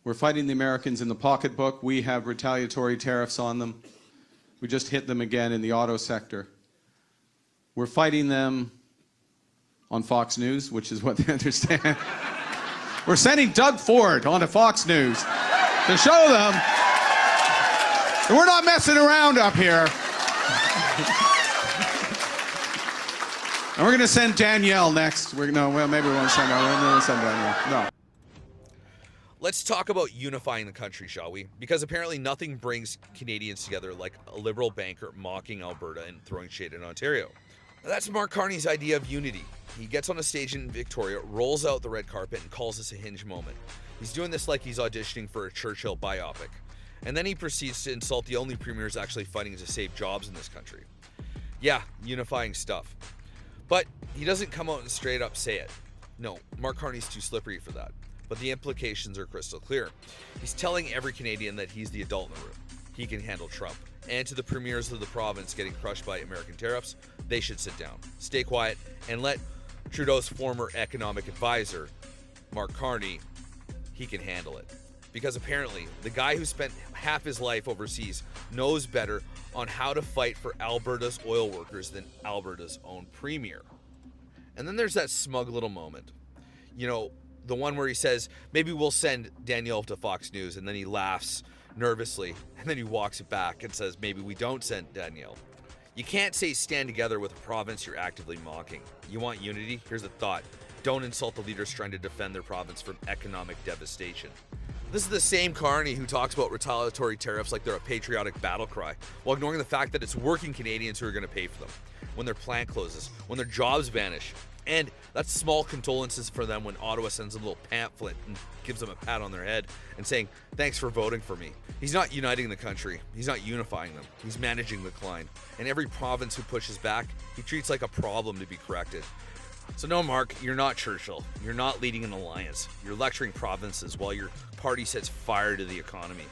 We're fighting the Americans in the pocketbook. We have retaliatory tariffs on them. We just hit them again in the auto sector. We're fighting them on Fox News, which is what they understand. We're sending Doug Ford onto Fox News to show them that we're not messing around up here. And we're going to send Danielle next. Maybe we won't send her. We're going to send Danielle. No. Let's talk about unifying the country, shall we? Because apparently nothing brings Canadians together like a Liberal banker mocking Alberta and throwing shade at Ontario. That's Mark Carney's idea of unity. He gets on a stage in Victoria, rolls out the red carpet, and calls this a hinge moment. He's doing this like he's auditioning for a Churchill biopic. And then he proceeds to insult the only premiers actually fighting to save jobs in this country. Yeah, unifying stuff. But he doesn't come out and straight up say it. No, Mark Carney's too slippery for that. But the implications are crystal clear. He's telling every Canadian that he's the adult in the room. He can handle Trump. And to the premiers of the province getting crushed by American tariffs, they should sit down, stay quiet, and let Trudeau's former economic advisor, Mark Carney, he can handle it. Because apparently, the guy who spent half his life overseas knows better on how to fight for Alberta's oil workers than Alberta's own premier. And then there's that smug little moment. You know, the one where he says, maybe we'll send Danielle to Fox News, and then he laughs nervously, and then he walks it back and says, maybe we don't send Danielle. You can't say stand together with a province you're actively mocking. You want unity? Here's a thought. Don't insult the leaders trying to defend their province from economic devastation. This is the same Carney who talks about retaliatory tariffs like they're a patriotic battle cry, while ignoring the fact that it's working Canadians who are going to pay for them, when their plant closes, when their jobs vanish. And that's small condolences for them when Ottawa sends a little pamphlet and gives them a pat on their head and saying, thanks for voting for me. He's not uniting the country. He's not unifying them. He's managing the decline. And every province who pushes back, he treats like a problem to be corrected. So no, Mark, you're not Churchill. You're not leading an alliance. You're lecturing provinces while your party sets fire to the economy.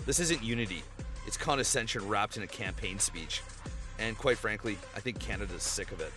This isn't unity. It's condescension wrapped in a campaign speech. And quite frankly, I think Canada's sick of it.